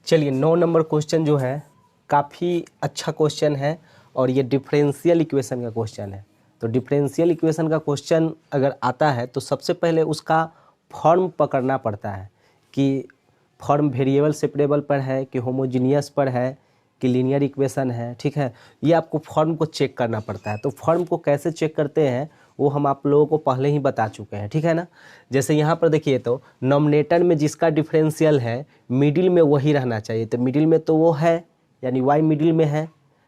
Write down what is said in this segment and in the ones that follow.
चलिए 9 number question जो है काफ़ी अच्छा क्वेश्चन है और ये डिफरेंशियल इक्वेशन का क्वेश्चन है। तो डिफरेंशियल इक्वेशन का क्वेश्चन अगर आता है तो सबसे पहले उसका फॉर्म पकड़ना पड़ता है कि फॉर्म वेरिएबल सेपरेबल पर है कि होमोजीनियस पर है कि लीनियर इक्वेशन है, ठीक है। ये आपको फॉर्म को चेक करना पड़ता है। तो फॉर्म को कैसे चेक करते हैं वो हम आप लोगों को पहले ही बता चुके हैं, ठीक है ना। जैसे यहाँ पर देखिए तो नॉमिनेटर में जिसका डिफरेंशियल है मिडिल में वही रहना चाहिए। तो मिडिल में तो वो है, यानी y मिडिल में है,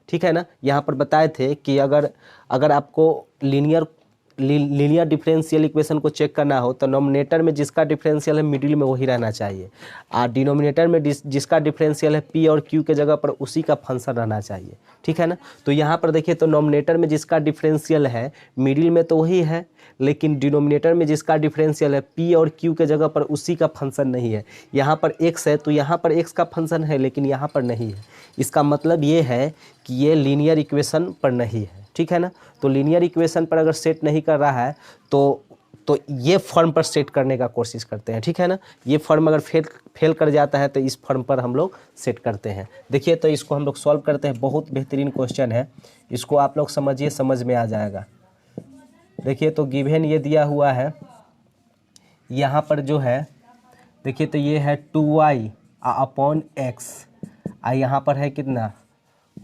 ठीक है ना। यहाँ पर बताए थे कि अगर आपको लीनियर डिफरेंशियल इक्वेशन को चेक करना हो तो नॉमिनेटर में जिसका डिफरेंशियल है मिडिल में वही रहना चाहिए और डिनोमिनेटर में जिसका डिफरेंशियल है p और q के जगह पर उसी का फंक्शन रहना चाहिए, ठीक है ना। तो यहाँ पर देखिए तो नॉमिनेटर में जिसका डिफरेंशियल है मिडिल में तो वही है, लेकिन डिनोमिनेटर में जिसका डिफरेंशियल है p और q के जगह पर उसी का फंक्शन नहीं है। यहाँ पर x है तो यहाँ पर x का फंक्शन है लेकिन यहाँ पर नहीं है। इसका मतलब ये है कि ये लीनियर इक्वेशन पर नहीं है, ठीक है ना। तो लीनियर इक्वेशन पर अगर सेट नहीं कर रहा है तो ये फॉर्म पर सेट करने का कोशिश करते हैं, ठीक है ना। ये फॉर्म अगर फेल कर जाता है तो इस फॉर्म पर हम लोग सेट करते हैं। देखिए तो इसको हम लोग सॉल्व करते हैं। बहुत बेहतरीन क्वेश्चन है, इसको आप लोग समझिए, समझ में आ जाएगा। देखिए तो गिवन ये दिया हुआ है, यहाँ पर जो है देखिए तो ये है 2y अपॉन x, यहाँ पर है कितना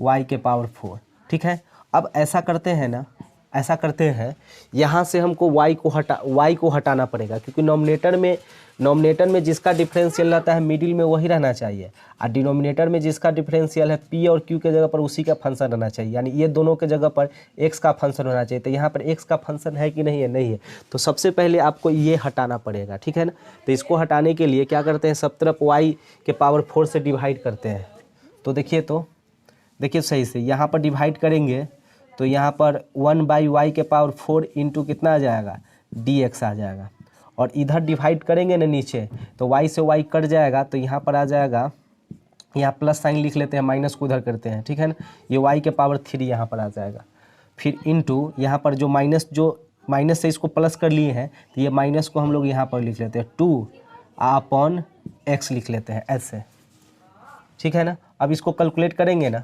y के पावर 4, ठीक है। अब ऐसा करते हैं ना, ऐसा करते हैं यहाँ से हमको y को हटाना पड़ेगा क्योंकि नॉमिनेटर में जिसका डिफरेंशियल रहता है मिडिल में वही रहना चाहिए और डिनोमिनेटर में जिसका डिफरेंशियल है p और q के जगह पर उसी का फंक्शन रहना चाहिए, यानी ये दोनों के जगह पर x का फंक्शन होना चाहिए। तो यहाँ पर x का फंक्शन है कि नहीं है, नहीं है। तो सबसे पहले आपको ये हटाना पड़ेगा, ठीक है ना। तो इसको हटाने के लिए क्या करते हैं, सब तरफ y के पावर 4 से डिवाइड करते हैं। तो देखिए सही से यहाँ पर डिवाइड करेंगे तो यहाँ पर 1/y के पावर 4 इंटू कितना आ जाएगा, dx आ जाएगा। और इधर डिवाइड करेंगे ना नीचे तो y से y कट जाएगा तो यहाँ पर आ जाएगा, यहाँ प्लस साइन लिख लेते हैं, माइनस को उधर करते हैं, ठीक है ना। ये y के पावर 3 यहाँ पर आ जाएगा। फिर इंटू यहाँ पर जो माइनस से इसको प्लस कर लिए हैं तो ये माइनस को हम लोग यहाँ पर लिख लेते हैं 2 अपॉन x लिख लेते हैं ऐसे, ठीक है ना। अब इसको कैलकुलेट करेंगे ना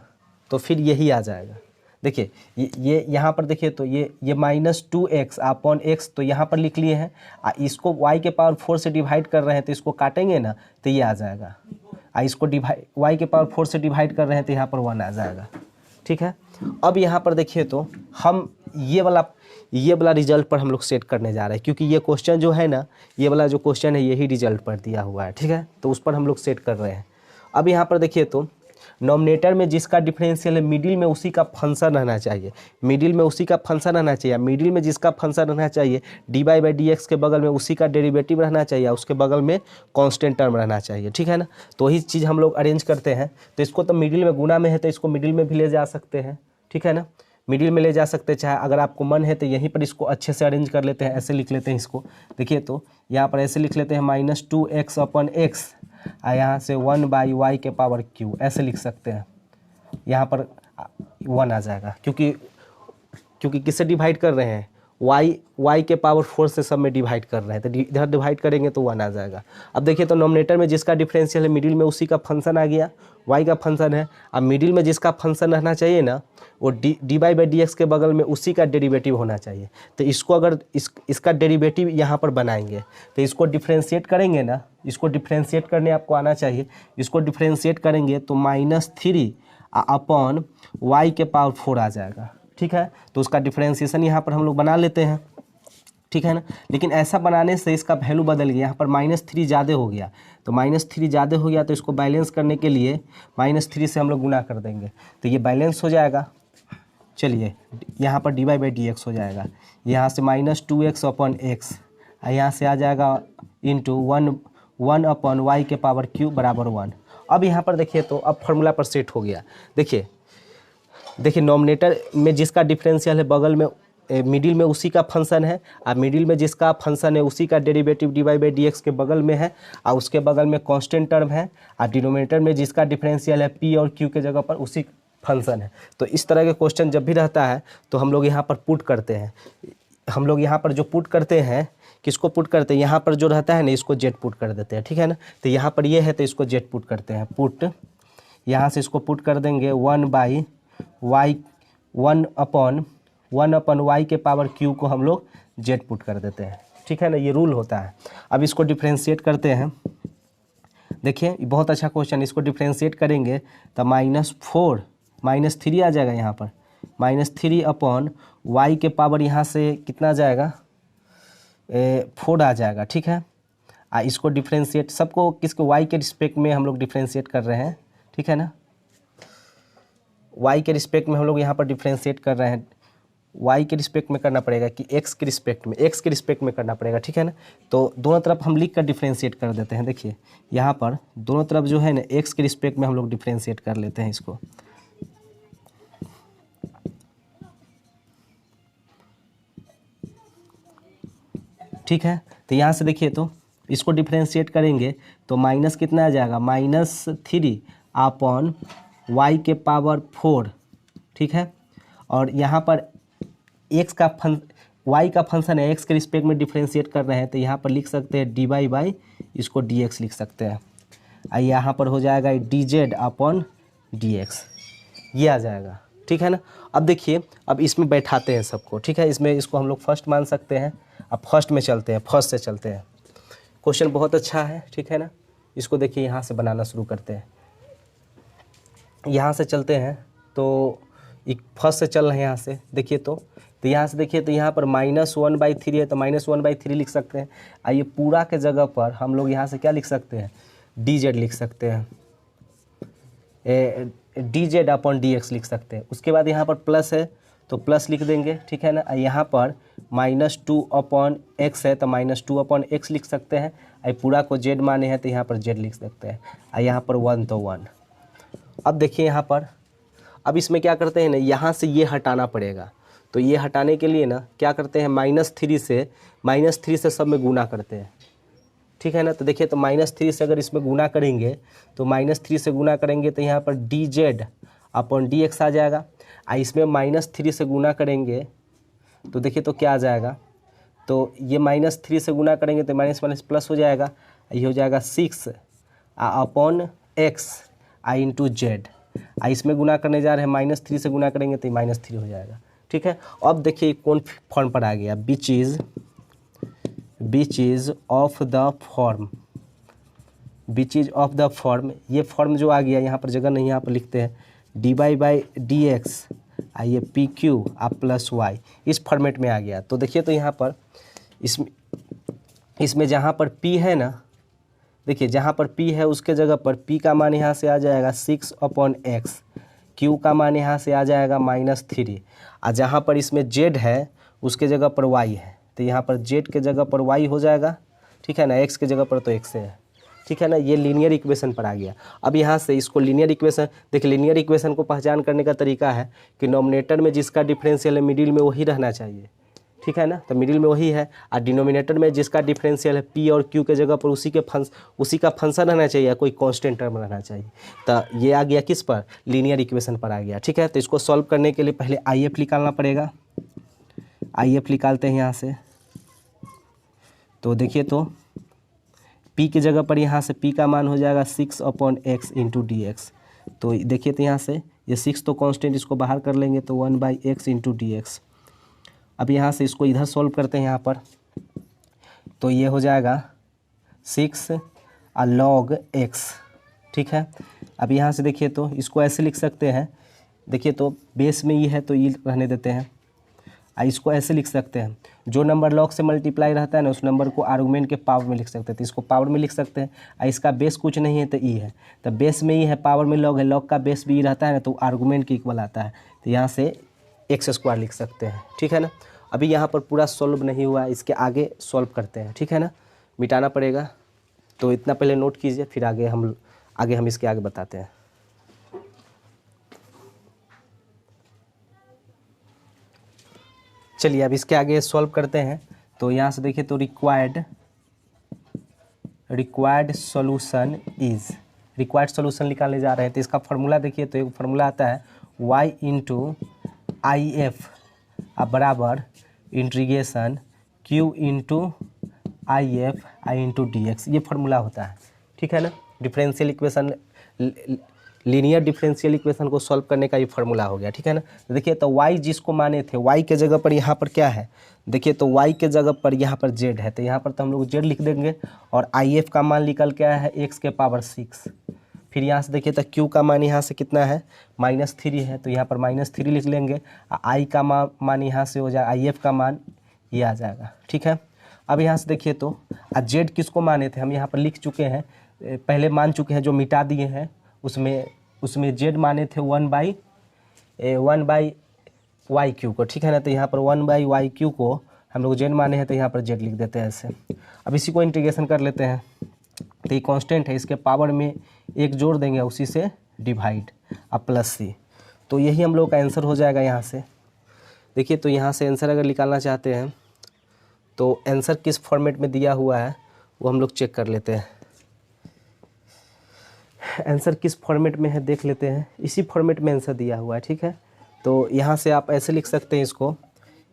तो फिर यही आ जाएगा। देखिए ये यहाँ पर देखिए तो ये -2x अपॉन x तो यहाँ पर लिख लिए हैं, इसको y के पावर 4 से डिवाइड कर रहे हैं तो इसको काटेंगे ना तो ये आ जाएगा। इसको y के पावर 4 से डिवाइड कर रहे हैं तो यहाँ पर 1 आ जाएगा, ठीक है। अब यहाँ पर देखिए तो हम ये वाला रिजल्ट पर हम लोग सेट करने जा रहे हैं क्योंकि ये क्वेश्चन जो है ना, ये वाला जो क्वेश्चन है यही रिजल्ट पर दिया हुआ है, ठीक है। तो उस पर हम लोग सेट कर रहे हैं। अब यहाँ पर देखिए तो नॉमिनेटर में जिसका डिफरेंशियल है मिडिल में उसी का फंक्शन रहना चाहिए, मिडिल में उसी का फंक्शन रहना चाहिए। मिडिल में जिसका फंक्शन रहना चाहिए dy/dx के बगल में उसी का डेरिवेटिव रहना चाहिए, उसके बगल में कांस्टेंट टर्म रहना चाहिए, ठीक है ना। तो वही चीज़ हम लोग अरेंज करते हैं। तो इसको तो मिडिल में गुना में है तो इसको मिडिल में भी ले जा सकते हैं, ठीक है ना। मिडिल में ले जा सकते हैं, चाहे अगर आपको मन है तो यहीं पर इसको अच्छे से अरेंज कर लेते हैं। ऐसे लिख लेते हैं इसको, देखिए तो यहाँ पर ऐसे लिख लेते हैं -2x अपॉन x यहाँ से 1/y के पावर q ऐसे लिख सकते हैं। यहाँ पर 1 आ जाएगा क्योंकि किससे डिवाइड कर रहे हैं, y के पावर 4 से सब में डिवाइड कर रहे हैं तो इधर डिवाइड करेंगे तो 1 आ जाएगा। अब देखिए तो नॉमिनेटर में जिसका डिफरेंशियल है मिडिल में उसी का फंक्शन आ गया, y का फंक्शन है। अब मिडिल में जिसका फंक्शन रहना चाहिए ना वो dy/dx के बगल में उसी का डेरिवेटिव होना चाहिए। तो इसको अगर इसका डेरिवेटिव यहाँ पर बनाएंगे तो इसको डिफ्रेंशिएट करेंगे ना, इसको डिफ्रेंशिएट करने आपको आना चाहिए। इसको डिफ्रेंशिएट करेंगे तो -3 अपॉन y के पावर 4 आ जाएगा, ठीक है। तो उसका डिफ्रेंशिएशन यहाँ पर हम लोग बना लेते हैं, ठीक है ना। लेकिन ऐसा बनाने से इसका वैल्यू बदल गया, यहाँ पर -3 ज़्यादा हो गया। तो -3 ज़्यादा हो गया तो इसको बैलेंस करने के लिए -3 से हम लोग गुना कर देंगे तो ये बैलेंस हो जाएगा। चलिए यहाँ पर dy/dx हो जाएगा, यहाँ से -2x अपॉन x, यहाँ से आ जाएगा इंटू 1 अपॉन y के पावर q बराबर 1। अब यहाँ पर देखिए तो अब फार्मूला पर सेट हो गया। देखिए नॉमिनेटर में जिसका डिफरेंशियल है बगल में मिडिल में उसी का फंक्शन है और मिडिल में जिसका फंक्शन है उसी का डेरिवेटिव dy/dx के बगल में है और उसके बगल में कांस्टेंट टर्म है और डिनोमिनेटर में जिसका डिफरेंशियल है p और q के जगह पर उसी फंक्शन है। तो इस तरह के क्वेश्चन जब भी रहता है तो हम लोग यहाँ पर पुट करते हैं। हम लोग यहाँ पर जो पुट करते हैं किसको पुट करते हैं, यहाँ पर जो रहता है ना इसको जेड पुट कर देते हैं, ठीक है ना। तो यहाँ पर ये है तो इसको जेड पुट करते हैं, पुट यहाँ से इसको पुट कर देंगे 1/y 1/y के पावर q को हम लोग जेड पुट कर देते हैं, ठीक है ना, ये रूल होता है। अब इसको डिफ्रेंशिएट करते हैं, देखिए ये बहुत अच्छा क्वेश्चन, इसको डिफ्रेंशिएट करेंगे तो -4 -3 आ जाएगा, यहाँ पर -3/y के पावर यहाँ से कितना आ जाएगा 4 आ जाएगा, ठीक है। इसको डिफ्रेंशिएट सबको किसको y के रिस्पेक्ट में हम लोग डिफ्रेंशिएट कर रहे हैं, ठीक है ना, y के रिस्पेक्ट में हम लोग यहाँ पर डिफ्रेंशिएट कर रहे हैं, y के रिस्पेक्ट में करना पड़ेगा कि x के रिस्पेक्ट में करना पड़ेगा, ठीक है ना। तो दोनों तरफ हम लिख कर डिफ्रेंशिएट कर देते हैं, देखिए यहाँ पर दोनों तरफ जो है ना x के रिस्पेक्ट में हम लोग डिफ्रेंशिएट कर लेते हैं इसको, ठीक है। तो यहाँ से देखिए तो इसको डिफ्रेंशिएट करेंगे तो माइनस कितना आ जाएगा -3/y के पावर 4, ठीक है। और यहाँ पर x का y का फंक्शन है, x के रिस्पेक्ट में डिफ्रेंशिएट कर रहे हैं तो यहाँ पर लिख सकते हैं dy इसको dx लिख सकते हैं, यहाँ पर हो जाएगा dz/dx, ये आ जाएगा, ठीक है ना। अब देखिए अब इसमें बैठाते हैं सबको, ठीक है, इसमें इसको हम लोग फर्स्ट मान सकते हैं। अब फर्स्ट में चलते हैं, फर्स्ट से चलते हैं, क्वेश्चन बहुत अच्छा है, ठीक है ना। इसको देखिए यहाँ से बनाना शुरू करते हैं, यहाँ से चलते हैं तो एक फर्स्ट से चल रहे हैं यहाँ से, देखिए तो यहाँ से देखिए तो यहाँ पर -1/3 है तो -1/3 लिख सकते हैं। आइए पूरा के जगह पर हम लोग यहाँ से क्या लिख सकते हैं dz लिख सकते हैं, dz/dx लिख सकते हैं। उसके बाद यहाँ पर प्लस है तो प्लस लिख देंगे, ठीक है ना। यहाँ पर -2/x है तो -2/x लिख सकते हैं, पूरा को z माने हैं तो यहाँ पर z लिख सकते हैं, यहाँ पर 1 तो 1। अब देखिए यहाँ पर अब इसमें क्या करते हैं ना, यहाँ से ये हटाना पड़ेगा, तो ये हटाने के लिए ना क्या करते हैं -3 से सब में गुना करते हैं, ठीक है ना। तो देखिए तो -3 से अगर इसमें गुना करेंगे तो -3 से गुना करेंगे तो यहाँ पर dz/dx आ जाएगा, इसमें -3 से गुना करेंगे तो देखिए तो क्या आ जाएगा, तो ये -3 से गुना करेंगे तो माइनस माइनस प्लस हो जाएगा, ये हो जाएगा 6/x इंटू जेड, इसमें गुना करने जा रहे हैं -3 से गुना करेंगे तो -3 हो जाएगा, ठीक है। अब देखिए कौन फॉर्म पर आ गया, which is of the form, ये फॉर्म जो आ गया यहाँ पर जगह नहीं, यहाँ पर लिखते हैं dy/dx ये PQ प्लस y, इस फॉर्मेट में आ गया। तो देखिए तो यहाँ पर इसमें जहाँ पर P है ना, देखिए जहाँ पर P है उसके जगह पर P का मान यहाँ से आ जाएगा 6/x, Q का मान यहाँ से आ जाएगा -3, और जहाँ पर इसमें Z है उसके जगह पर y है तो यहाँ पर Z के जगह पर y हो जाएगा, ठीक है ना, x के जगह पर तो x है, ठीक है ना। ये लीनियर इक्वेशन पर आ गया। अब यहाँ से इसको लीनियर इक्वेशन, देखिए लीनियर इक्वेशन को पहचान करने का तरीका है कि नॉमिनेटर में जिसका डिफरेंशियल है मिडिल में वही रहना चाहिए, ठीक है ना, तो मिडिल में वही है, और डिनोमिनेटर में जिसका डिफरेंशियल है p और q के जगह पर उसी का फंक्शन रहना चाहिए, कोई कांस्टेंट टर्म रहना चाहिए। तो ये आ गया किस पर, लीनियर इक्वेशन पर आ गया, ठीक है। तो इसको सॉल्व करने के लिए पहले IF निकालना पड़ेगा, IF निकालते हैं यहाँ से। तो देखिए तो p की जगह पर यहाँ से p का मान हो जाएगा 6/x इंटू dx, तो देखिए तो यहाँ से ये 6 तो कांस्टेंट, इसको बाहर कर लेंगे तो 1/x इंटू dx। अब यहाँ से इसको इधर सॉल्व करते हैं यहाँ पर, तो ये हो जाएगा 6 log x, ठीक है। अब यहाँ से देखिए तो इसको ऐसे लिख सकते हैं, देखिए तो बेस में ये है तो ये रहने देते हैं, इसको ऐसे लिख सकते हैं, जो नंबर लॉग से मल्टीप्लाई रहता है ना उस नंबर को आर्गुमेंट के पावर में लिख सकते हैं, तो इसको पावर में लिख सकते हैं, इसका बेस कुछ नहीं है तो ई है, तो बेस में ई है, पावर में लॉग है, लॉग का बेस भी ई रहता है ना तो आर्गुमेंट के इक्वल आता है, तो यहाँ से x² लिख सकते हैं, ठीक है ना। अभी यहाँ पर पूरा सॉल्व नहीं हुआ, इसके आगे सॉल्व करते हैं, ठीक है ना, मिटाना पड़ेगा, तो इतना पहले नोट कीजिए, फिर आगे हम इसके आगे बताते हैं। चलिए अब इसके आगे सॉल्व करते हैं। तो यहाँ से देखिए तो रिक्वायर्ड सॉल्यूशन निकालने जा रहे हैं। तो इसका फार्मूला देखिए तो एक फार्मूला आता है y इंटू IF बराबर integration Q into I F I into D x, ये फार्मूला होता है, ठीक है ना। Differential equation, linear differential equation को सॉल्व करने का ये फार्मूला हो गया, ठीक है ना। देखिए तो y जिसको माने थे, y के जगह पर यहाँ पर क्या है, देखिए तो y के जगह पर यहाँ पर z है, तो यहाँ पर तो हम लोग z लिख देंगे, और if का मान निकल के आया है x के पावर 6। फिर यहाँ से देखिए तो q का मान यहाँ से कितना है, -3 है, तो यहाँ पर -3 लिख लेंगे। i का मान यहाँ से हो जाए, if का मान ये आ जाएगा, ठीक है। अब यहाँ से देखिए तो z किसको माने थे, हम यहाँ पर लिख चुके हैं, पहले मान चुके हैं, जो मिटा दिए हैं उसमें z माने थे 1/y³ को, ठीक है ना। तो यहाँ पर 1/y³ को हम लोग z माने हैं, तो यहाँ पर z लिख देते हैं ऐसे। अब इसी को इंटीग्रेशन कर लेते हैं, तो ये कांस्टेंट है, इसके पावर में 1 जोड़ देंगे, उसी से डिवाइड, अब +c, तो यही हम लोग का आंसर हो जाएगा यहाँ से। देखिए तो यहाँ से आंसर अगर निकालना चाहते हैं तो आंसर किस फॉर्मेट में दिया हुआ है वो हम लोग चेक कर लेते हैं। आंसर किस फॉर्मेट में है देख लेते हैं, इसी फॉर्मेट में आंसर दिया हुआ है, ठीक है। तो यहाँ से आप ऐसे लिख सकते हैं इसको,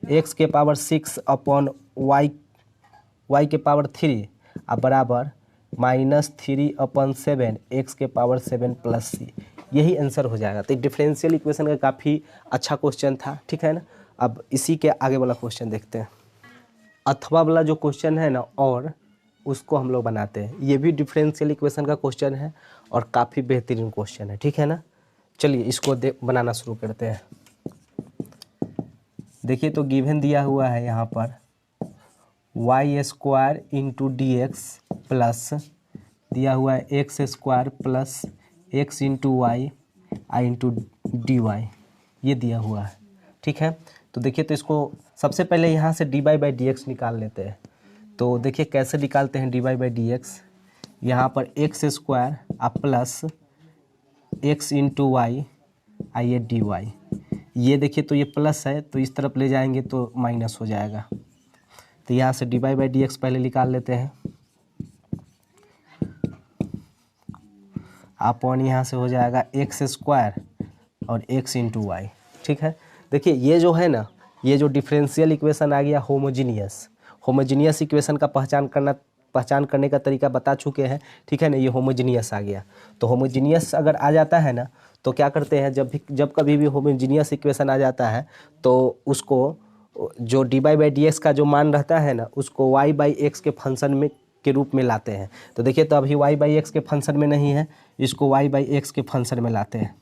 x के पावर 6 अपॉन y के पावर 3 अब बराबर -3/7 x के पावर 7 + c, यही आंसर हो जाएगा। तो डिफरेंशियल इक्वेशन का काफ़ी अच्छा क्वेश्चन था, ठीक है ना। अब इसी के आगे वाला क्वेश्चन देखते हैं। अथवा वाला जो क्वेश्चन है ना, और उसको हम लोग बनाते हैं, ये भी डिफरेंशियल इक्वेशन का क्वेश्चन है और काफ़ी बेहतरीन क्वेश्चन है, ठीक है ना। चलिए इसको बनाना शुरू करते हैं। देखिए तो गिवन दिया हुआ है यहाँ पर y² into D x plus दिया हुआ है x² plus x into y i into d y, ये दिया हुआ है, ठीक है। तो देखिए तो इसको सबसे पहले यहाँ से dy/dx निकाल लेते हैं। तो देखिए कैसे निकालते हैं dy/dx, यहाँ पर x² अब प्लस x इंटू वाई आइए डी वाई, ये देखिए तो ये प्लस है, तो इस तरफ ले जाएंगे तो माइनस हो जाएगा। तो यहाँ से dy/dx पहले निकाल लेते हैं, अपॉन यहाँ से हो जाएगा x² और x इंटू वाई, ठीक है। देखिए ये जो है ना, ये जो डिफरेंशियल इक्वेशन आ गया होमोजीनियस इक्वेशन का पहचान करने का तरीका बता चुके हैं, ठीक है ना। ये होमोजीनियस आ गया, तो होमोजीनियस अगर आ जाता है ना तो क्या करते हैं, जब कभी भी होमोजीनियस इक्वेशन आ जाता है तो उसको जो dy/dx का जो मान रहता है ना, उसको y/x के फंक्शन में के रूप में लाते हैं। तो देखिए तो अभी y/x के फंक्शन में नहीं है, इसको y/x के फंक्शन में लाते हैं।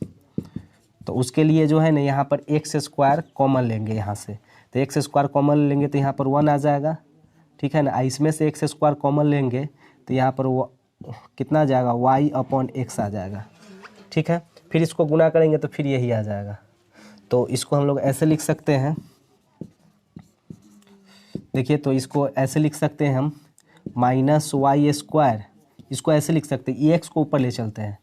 तो उसके लिए जो है ना, यहाँ पर x² कॉमन लेंगे यहाँ से, तो x² कॉमन लेंगे तो यहाँ पर 1 आ जाएगा, ठीक है ना। इसमें से x² कॉमन लेंगे तो यहाँ पर वो कितना आ जाएगा, y/x आ जाएगा, ठीक है। फिर इसको गुना करेंगे तो फिर यही आ जाएगा। तो इसको हम लोग ऐसे लिख सकते हैं, देखिए तो इसको ऐसे लिख सकते हैं हम -y², इसको ऐसे लिख सकते हैं, x को ऊपर ले चलते हैं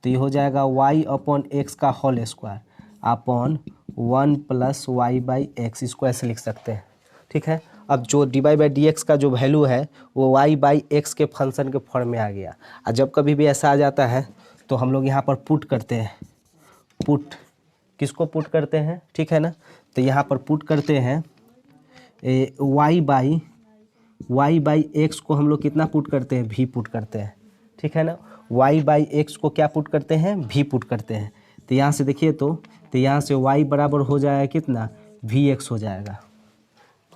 तो ये हो जाएगा y/x का होल स्क्वायर अपॉन 1 + y/x, इसको ऐसे लिख सकते हैं, ठीक है। अब जो dy/dx का जो वैल्यू है वो y/x के फंक्शन के फॉर्म में आ गया। और जब कभी भी ऐसा आ जाता है तो हम लोग यहाँ पर पुट करते हैं, किसको पुट करते हैं, ठीक है ना। तो यहाँ पर पुट करते हैं y/x को हम लोग कितना पुट करते हैं, v पुट करते हैं, ठीक है ना। y/x को क्या पुट करते हैं, v पुट करते हैं। तो यहाँ से देखिए तो यहाँ से y बराबर हो जाएगा कितना, vx हो जाएगा,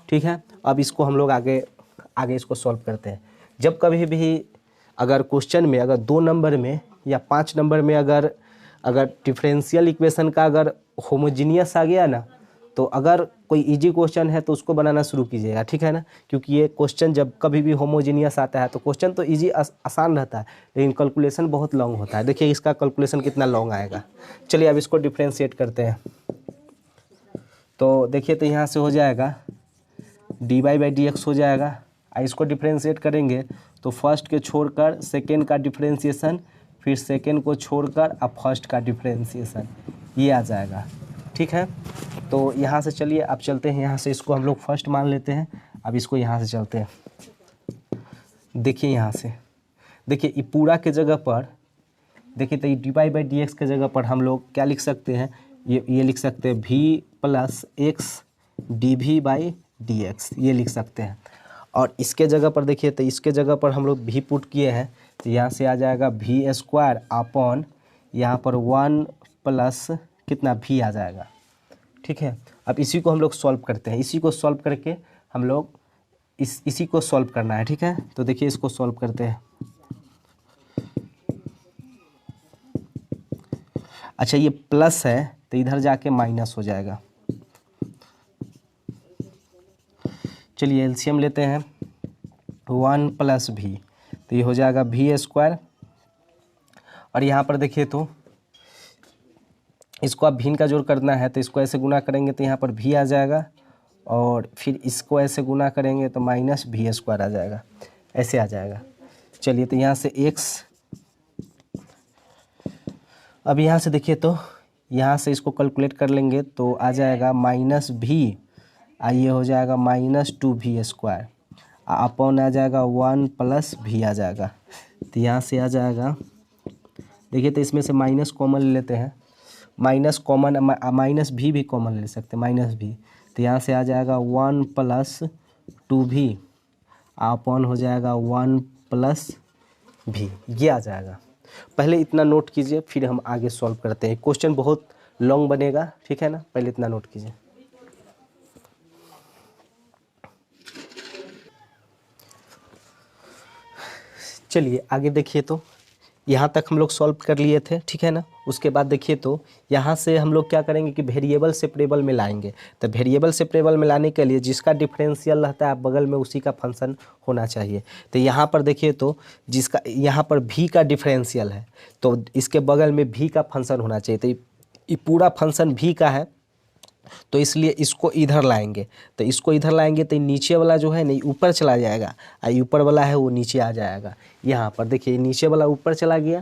ठीक है। अब इसको हम लोग आगे इसको सॉल्व करते हैं। जब कभी भी अगर क्वेश्चन में अगर 2 नंबर में या 5 नंबर में अगर डिफरेंशियल इक्वेशन का अगर होमोजीनियस आ गया ना, तो अगर कोई इजी क्वेश्चन है तो उसको बनाना शुरू कीजिएगा, ठीक है ना। क्योंकि ये क्वेश्चन जब कभी भी होमोजीनियस आता है तो क्वेश्चन तो इजी आसान रहता है, लेकिन कैलकुलेशन बहुत लॉन्ग होता है। देखिए इसका कैलकुलेशन कितना लॉन्ग आएगा। चलिए अब इसको डिफरेंशिएट करते हैं। तो देखिए तो यहाँ से हो जाएगा dy/dx हो जाएगा। इसको डिफरेंशिएट करेंगे तो फर्स्ट के छोड़कर सेकेंड का डिफरेंशिएशन, फिर सेकेंड को छोड़कर अब फर्स्ट का डिफरेंशिएशन, ये आ जाएगा, ठीक है। तो यहाँ से चलिए अब चलते हैं, यहाँ से इसको हम लोग फर्स्ट मान लेते हैं। अब इसको यहाँ से चलते हैं, देखिए यहाँ से देखिए ये पूरा के जगह पर देखिए तो ये dy/dx के जगह पर हम लोग क्या लिख सकते हैं, ये लिख सकते हैं v + x dv/dx, ये लिख सकते हैं। और इसके जगह पर देखिए तो इसके जगह पर हम लोग भी पुट किए हैं, तो यहाँ से आ जाएगा भी स्क्वायर अपॉन यहाँ पर 1 प्लस कितना भी आ जाएगा। ठीक है, अब इसी को हम लोग सॉल्व करते हैं, इसी को सॉल्व करके हम लोग इसी को सॉल्व करना है। ठीक है, तो देखिए इसको सॉल्व करते हैं। अच्छा ये प्लस है तो इधर जाके माइनस हो जाएगा। चलिए एलसीएम लेते हैं, 1 प्लस भी, तो ये हो जाएगा भी स्क्वायर, और यहाँ पर देखिए तो इसको आप भिन्न का जोड़ करना है तो इसको ऐसे गुना करेंगे तो यहाँ पर भी आ जाएगा, और फिर इसको ऐसे गुना करेंगे तो माइनस भी स्क्वायर आ जाएगा, ऐसे आ जाएगा। चलिए तो यहाँ से x, अब यहाँ से देखिए तो यहाँ से इसको कैलकुलेट कर लेंगे तो आ जाएगा माइनस भी, ये हो जाएगा -2v स्क्वायर, अपॉन आ जाएगा 1 प्लस भी आ जाएगा। तो यहाँ से आ जाएगा, देखिए तो इसमें से माइनस कॉमन ले लेते हैं, माइनस कॉमन माइनस भी कॉमन ले सकते हैं, माइनस भी, तो यहाँ से आ जाएगा 1 प्लस 2v अपॉन हो जाएगा 1 प्लस भी, ये आ जाएगा। पहले इतना नोट कीजिए फिर हम आगे सॉल्व करते हैं, क्वेश्चन बहुत लॉन्ग बनेगा। ठीक है ना, पहले इतना नोट कीजिए। चलिए आगे देखिए तो यहाँ तक हम लोग सॉल्व कर लिए थे। ठीक है ना, उसके बाद देखिए तो यहाँ से हम लोग क्या करेंगे कि वेरिएबल सेपरेबल में लाएंगे। तो वेरिएबल सेपरेबल में लाने के लिए जिसका डिफरेंशियल रहता है बगल में उसी का फंक्शन होना चाहिए। तो यहाँ पर देखिए तो जिसका यहाँ पर भी का डिफरेंशियल है तो इसके बगल में भी का फंक्शन होना चाहिए। तो ये पूरा फंक्शन भी का है तो इसलिए इसको इधर लाएंगे, तो इसको इधर लाएंगे तो नीचे वाला जो है नहीं ऊपर चला जाएगा, ऊपर वाला है वो नीचे आ जाएगा। यहाँ पर देखिए नीचे वाला ऊपर चला गया,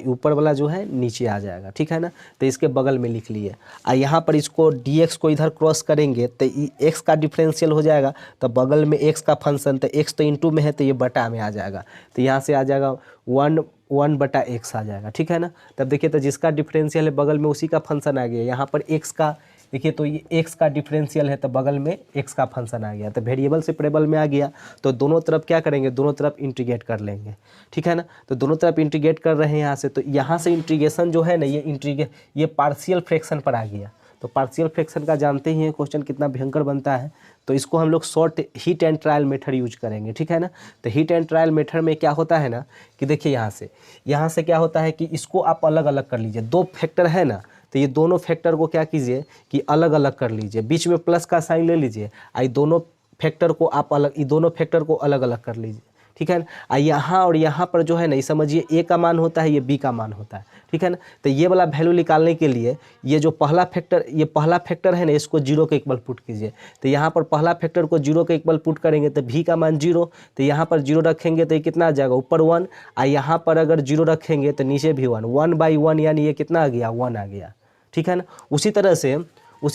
ऊपर वाला जो है नीचे आ जाएगा। ठीक है ना, तो इसके बगल में लिख लिए। यहाँ पर इसको dx को इधर क्रॉस करेंगे तो x का डिफरेंशियल हो जाएगा, तो बगल में x का फंक्शन, तो x तो इंटू में है तो ये बटा में आ जाएगा, तो यहाँ से आ जाएगा 1/x आ जाएगा। ठीक है ना, तब देखिए तो जिसका डिफरेंशियल है बगल में उसी का फंक्शन आ गया। यहाँ पर x का देखिए तो ये x का डिफरेंशियल है तो बगल में x का फंक्शन आ गया, तो वेरिएबल सेपरेबल में आ गया। तो दोनों तरफ क्या करेंगे, दोनों तरफ इंटीग्रेट कर लेंगे। ठीक है ना, तो दोनों तरफ इंटीग्रेट कर रहे हैं यहाँ से, तो यहाँ से इंटीग्रेशन जो है ना ये पार्शियल फ्रैक्शन पर आ गया। तो पार्शियल फ्रैक्शन का जानते ही हैं क्वेश्चन कितना भयंकर बनता है, तो इसको हम लोग short heat and trial method use करेंगे। ठीक है ना, तो हीट एंड ट्रायल मेथड में क्या होता है ना कि देखिए यहाँ से क्या होता है कि इसको आप अलग अलग कर लीजिए। दो फैक्टर है ना, तो ये दोनों फैक्टर को क्या कीजिए कि अलग अलग कर लीजिए, बीच में प्लस का साइन ले लीजिए, ये दोनों फैक्टर को आप अलग अलग कर लीजिए। ठीक है ना, यहाँ और यहाँ पर जो है ना ये समझिए ए का मान होता है, ये बी का मान होता है। ठीक है ना, तो ये वाला वैल्यू निकालने के लिए ये जो पहला फैक्टर है ना इसको 0 के इक्वल पुट कीजिए। तो यहाँ पर पहला फैक्टर को 0 के इक्वल पुट करेंगे तो भी का मान 0, तो यहाँ पर 0 रखेंगे तो ये कितना आ जाएगा, ऊपर 1, यहाँ पर अगर 0 रखेंगे तो नीचे भी 1, 1/1 यानी ये कितना आ गया, 1 आ गया। ठीक है ना, उसी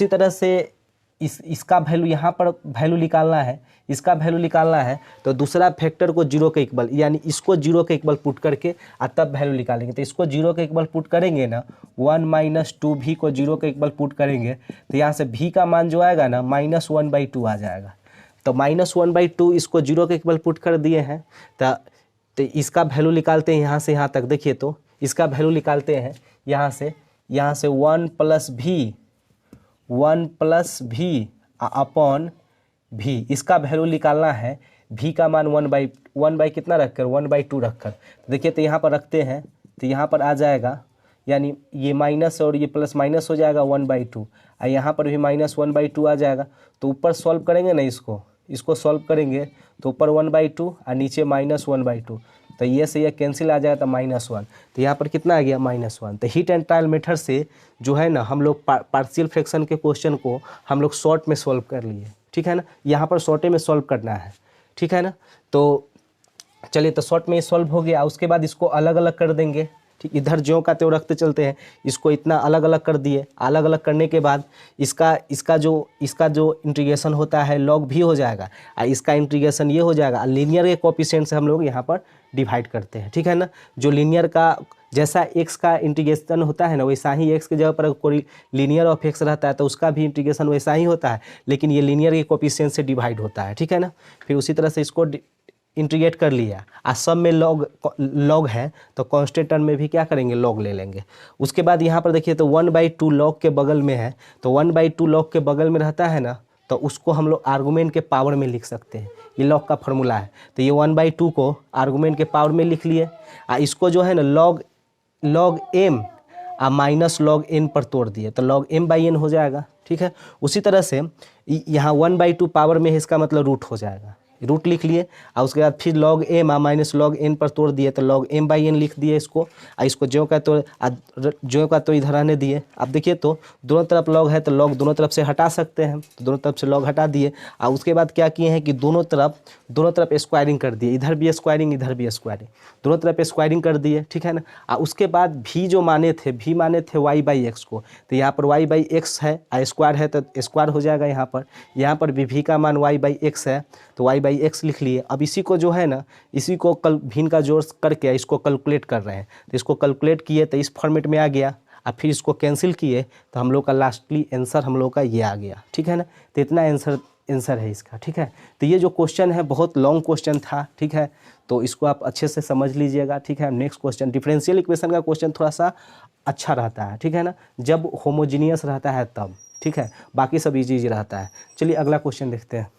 तरह से इसका वैल्यू यहाँ पर वैल्यू निकालना है, इसका वैल्यू निकालना है तो दूसरा फैक्टर को 0 के इक्वल यानी इसको 0 के इक्वल पुट करके तब वैल्यू निकालेंगे। तो इसको 0 के इक्वल पुट करेंगे ना, 1 - 2v को 0 के इक्वल पुट करेंगे तो यहाँ से v का मान जो आएगा ना -1/2 आ जाएगा। तो -1/2 इसको 0 के इक्वल पुट कर दिए हैं, तो इसका वैल्यू निकालते हैं यहाँ से यहाँ तक। देखिए तो इसका वैल्यू निकालते हैं यहाँ से 1 प्लस भी अपॉन भी, इसका वैल्यू निकालना है। भी का मान 1/1 कितना रखकर 1/2 रखकर, देखिए तो यहाँ पर रखते हैं तो यहाँ पर आ जाएगा, यानी ये माइनस और ये प्लस माइनस हो जाएगा 1/2, और यहाँ पर भी -1/2 आ जाएगा। तो ऊपर सॉल्व करेंगे ना इसको सॉल्व करेंगे तो ऊपर 1/2 और नीचे -1/2, तो ये से ये कैंसिल आ जाएगा तो -1, तो यहाँ पर कितना आ गया -1। तो हीट एंड ट्रायल मेथड से जो है ना हम लोग पार्शियल फ्रैक्शन के क्वेश्चन को हम लोग शॉर्ट में सॉल्व कर लिए। ठीक है ना, यहाँ पर शॉर्टे में सॉल्व करना है। ठीक है ना, तो चलिए तो शॉर्ट में सॉल्व हो गया, उसके बाद इसको अलग अलग कर देंगे। ठीक, इधर ज्यों का त्यों रखते चलते हैं, इसको इतना अलग अलग कर दिए। अलग अलग करने के बाद इसका जो इंटीग्रेशन होता है लॉग भी हो जाएगा, और इसका इंटीग्रेशन ये हो जाएगा। लीनियर के कोएफिशिएंट से हम लोग यहाँ पर डिवाइड करते हैं, ठीक है ना। जो लीनियर का जैसा x का इंटीग्रेशन होता है ना, वैसा ही x की जगह पर कोई लीनियर ऑफ x रहता है तो उसका भी इंटीग्रेशन वैसा ही होता है, लेकिन ये लीनियर के कोएफिशिएंट से डिवाइड होता है, ठीक है ना। फिर उसी तरह से इसको इंटीग्रेट कर लिया, और सब में लॉग है तो कांस्टेंट टर्म में भी क्या करेंगे, लॉग ले लेंगे। उसके बाद यहाँ पर देखिए तो 1/2 लॉग के बगल में है, तो 1/2 लॉग के बगल में रहता है ना, तो उसको हम लोग आर्गूमेंट के पावर में लिख सकते हैं। ये लॉग का फॉर्मूला है, तो ये 1/2 को आर्गूमेंट के पावर में लिख लिए, और इसको जो है ना लॉग m और माइनस लॉग n पर तोड़ दिए तो लॉग m/n हो जाएगा, ठीक है। उसी तरह से यहाँ 1/2 पावर में है, इसका मतलब रूट हो जाएगा, रूट लिख लिए, और उसके बाद फिर लॉग m और माइनस लॉग n पर तोड़ दिए तो लॉग m/n लिख दिए इसको, और इसको ज्यों का तो इधर आने दिए। अब देखिए तो दोनों तरफ लॉग है तो लॉग दोनों तरफ से हटा सकते हैं, तो दोनों तरफ से लॉग हटा दिए, और उसके बाद क्या किए हैं कि दोनों तरफ स्क्वायरिंग कर दिए, इधर भी स्क्वायरिंग इधर भी स्क्वायरिंग, दोनों तरफ स्क्वायरिंग कर दिए, ठीक है ना। और उसके बाद भी जो माने थे y/x को, तो यहाँ पर y/x है, स्क्वायर है तो स्क्वायर हो जाएगा, यहाँ पर भी का मान y/x है तो y/x लिख लिए। अब इसी को जो है ना, इसी को भिन्न का जोड़ करके इसको कैलकुलेट कर रहे हैं, तो इसको कैलकुलेट किए तो इस फॉर्मेट में आ गया, और फिर इसको कैंसिल किए तो हम लोग का लास्टली आंसर हम लोग का ये आ गया, ठीक है ना। तो इतना आंसर है इसका, ठीक है। तो ये जो क्वेश्चन है बहुत लॉन्ग क्वेश्चन था, ठीक है, तो इसको आप अच्छे से समझ लीजिएगा, ठीक है। नेक्स्ट क्वेश्चन, डिफरेंशियल इक्वेशन का क्वेश्चन थोड़ा सा अच्छा रहता है, ठीक है ना, जब होमोजीनियस रहता है तब, ठीक है, बाकी सब इजी रहता है। चलिए अगला क्वेश्चन देखते हैं।